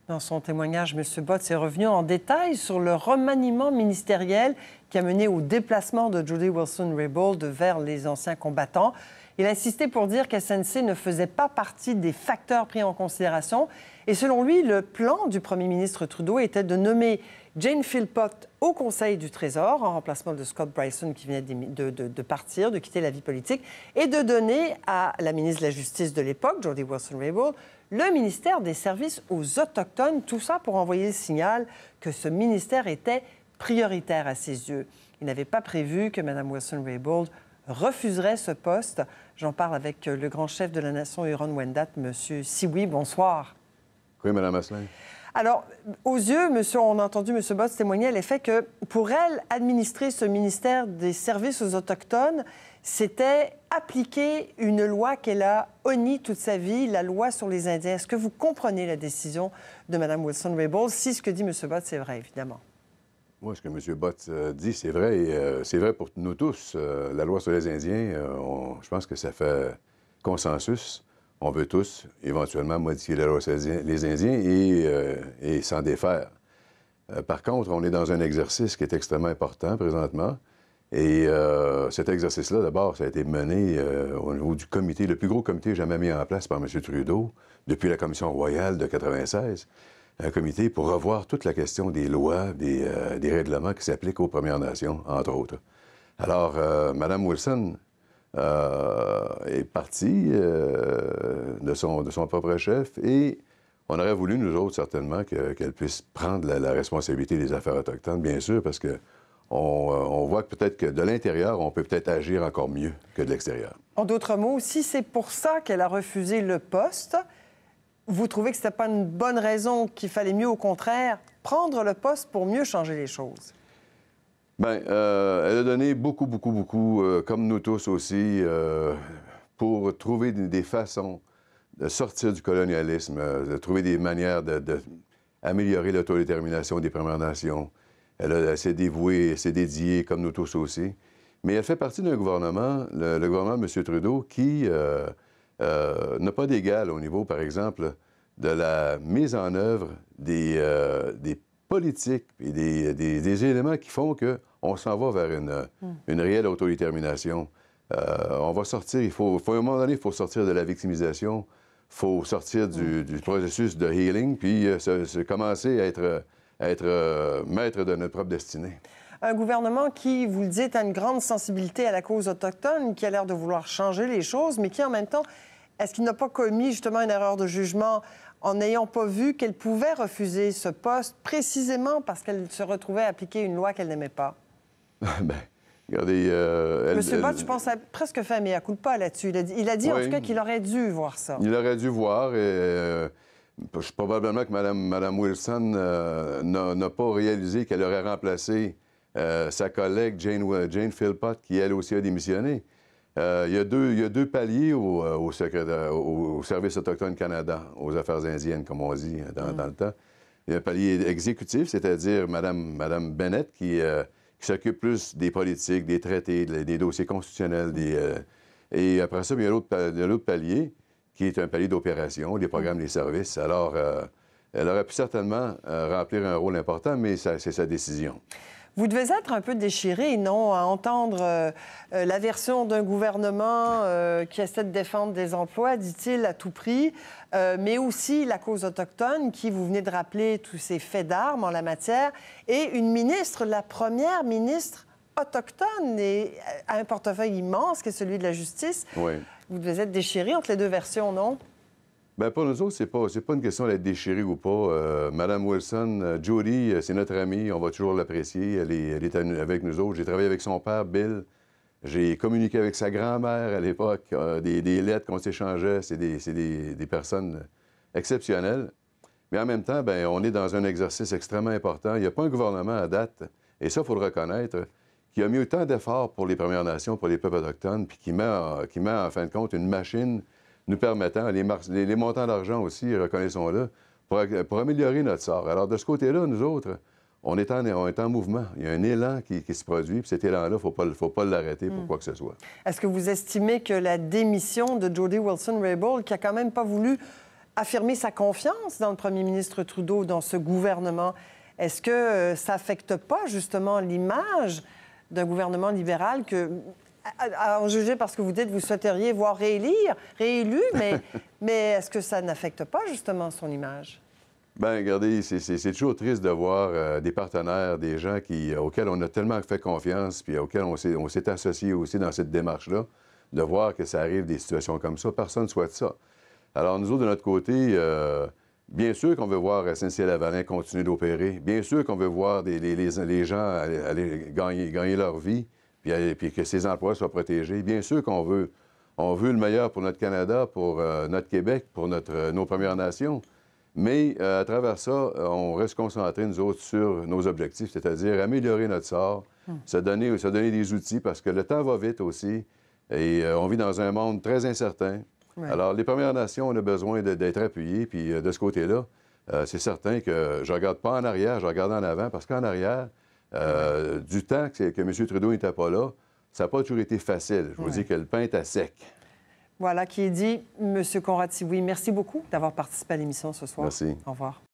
Dans son témoignage, M. Botts est revenu en détail sur le remaniement ministériel qui a mené au déplacement de Jody Wilson-Raybould vers les anciens combattants. Il a insisté pour dire que SNC ne faisait pas partie des facteurs pris en considération. Et selon lui, le plan du premier ministre Trudeau était de nommer Jane Philpott au Conseil du Trésor, en remplacement de Scott Brison qui venait de partir, de quitter la vie politique, et de donner à la ministre de la Justice de l'époque, Jody Wilson-Raybould, le ministère des Services aux Autochtones, tout ça pour envoyer le signal que ce ministère était prioritaire à ses yeux. Il n'avait pas prévu que Mme Wilson-Raybould refuserait ce poste. J'en parle avec le grand chef de la nation Huron-Wendat, M. Sioui. Bonsoir. Oui, Mme Asselin. Alors, aux yeux, on a entendu M. Botts témoigner à l'effet que pour elle, administrer ce ministère des Services aux Autochtones, c'était appliquer une loi qu'elle a honnie toute sa vie, la loi sur les Indiens. Est-ce que vous comprenez la décision de Mme Wilson-Raybould, si ce que dit M. Botts, c'est vrai, évidemment? Moi, ce que M. Botts dit, c'est vrai. Et c'est vrai pour nous tous. La loi sur les Indiens, je pense que ça fait consensus. On veut tous, éventuellement, modifier la loi sur les Indiens et s'en défaire. Par contre, on est dans un exercice qui est extrêmement important présentement. Et cet exercice-là, d'abord, ça a été mené au niveau du comité, le plus gros comité jamais mis en place par M. Trudeau, depuis la Commission royale de 1996. Un comité pour revoir toute la question des lois, des règlements qui s'appliquent aux Premières Nations, entre autres. Alors, Mme Wilson est partie de son propre chef et on aurait voulu, nous autres, certainement, qu'elle puisse prendre la responsabilité des affaires autochtones, bien sûr, parce que on voit que peut-être que de l'intérieur, on peut peut-être agir encore mieux que de l'extérieur. En d'autres mots, si c'est pour ça qu'elle a refusé le poste, vous trouvez que ce n'était pas une bonne raison, qu'il fallait mieux, au contraire, prendre le poste pour mieux changer les choses? Bien, elle a donné beaucoup, comme nous tous aussi, pour trouver des façons de sortir du colonialisme, de trouver des manières d'améliorer l'autodétermination des Premières Nations. Elle s'est dévouée, elle s'est dédiée, comme nous tous aussi. Mais elle fait partie d'un gouvernement, le gouvernement de M. Trudeau, qui n'a pas d'égal au niveau, par exemple, de la mise en œuvre des politiques et des éléments qui font qu'on s'en va vers une réelle autodétermination. On va sortir, à un moment donné, il faut sortir de la victimisation, il faut sortir du processus de healing, puis commencer à être maître de notre propre destinée. Un gouvernement qui, vous le dites, a une grande sensibilité à la cause autochtone, qui a l'air de vouloir changer les choses, mais qui, en même temps, est-ce qu'il n'a pas commis justement une erreur de jugement en n'ayant pas vu qu'elle pouvait refuser ce poste précisément parce qu'elle se retrouvait à appliquer une loi qu'elle n'aimait pas? Bien, regardez... M. Botts, je pense, a presque fait un mea culpa là-dessus. Il a dit, en tout cas, qu'il aurait dû voir ça. Il aurait dû voir et... probablement que Mme Wilson n'a pas réalisé qu'elle aurait remplacé sa collègue Jane Philpott, qui, elle aussi, a démissionné. Il y a deux paliers au Service autochtone Canada, aux affaires indiennes, comme on dit dans le temps. Il y a un palier exécutif, c'est-à-dire Mme Bennett, qui s'occupe plus des politiques, des traités, des dossiers constitutionnels. Et après ça, il y a l'autre palier, qui est un palier d'opération, des programmes, des services. Alors, elle aurait pu certainement remplir un rôle important, mais c'est sa décision. Vous devez être un peu déchiré, non, à entendre la version d'un gouvernement qui essaie de défendre des emplois, dit-il, à tout prix, mais aussi la cause autochtone, qui, vous venez de rappeler tous ces faits d'armes en la matière, et une ministre, la première ministre autochtone, et a un portefeuille immense, qui est celui de la justice. Oui. Vous devez être déchiré entre les deux versions, non? Bien, pour nous autres, c'est pas une question d'être déchiré ou pas. Mme Wilson, Jody, c'est notre amie, on va toujours l'apprécier. Elle est avec nous autres. J'ai travaillé avec son père, Bill. J'ai communiqué avec sa grand-mère à l'époque. Des lettres qu'on s'échangeait. C'est des personnes exceptionnelles. Mais en même temps, bien, on est dans un exercice extrêmement important. Il n'y a pas un gouvernement à date, et ça, il faut le reconnaître, qui a mis autant d'efforts pour les Premières Nations, pour les peuples autochtones, puis qui met en fin de compte une machine nous permettant, les montants d'argent aussi, reconnaissons-le, pour améliorer notre sort. Alors, de ce côté-là, nous autres, on est en mouvement. Il y a un élan qui se produit, puis cet élan-là, il ne faut pas l'arrêter pour quoi que ce soit. Est-ce que vous estimez que la démission de Jody Wilson-Raybould, qui a quand même pas voulu affirmer sa confiance dans le premier ministre Trudeau, dans ce gouvernement. Est-ce que ça n'affecte pas justement l'image d'un gouvernement libéral que, à en juger parce que vous dites que vous souhaiteriez voir réélu, mais est-ce que ça n'affecte pas justement son image? Bien, regardez, c'est toujours triste de voir des partenaires, des gens auxquels on a tellement fait confiance, puis auxquels on s'est associé aussi dans cette démarche-là, de voir que ça arrive des situations comme ça. Personne ne souhaite ça. Alors, nous autres, de notre côté, bien sûr qu'on veut voir SNC-Lavalin continuer d'opérer. Bien sûr qu'on veut voir les gens aller gagner leur vie, puis que ces emplois soient protégés. Bien sûr qu'on veut le meilleur pour notre Canada, pour notre Québec, pour nos Premières Nations. Mais à travers ça, on reste concentré, nous autres, sur nos objectifs, c'est-à-dire améliorer notre sort, se donner des outils, parce que le temps va vite aussi, et on vit dans un monde très incertain. Ouais. Alors, les Premières Nations, on a besoin d'être appuyés, puis de ce côté-là, c'est certain que je ne regarde pas en arrière, je regarde en avant, parce qu'en arrière, du temps que M. Trudeau n'était pas là, ça n'a pas toujours été facile. Je vous dis que le pain est à sec. Voilà qui est dit. M. Conrad-Sibouy, merci beaucoup d'avoir participé à l'émission ce soir. Merci. Au revoir.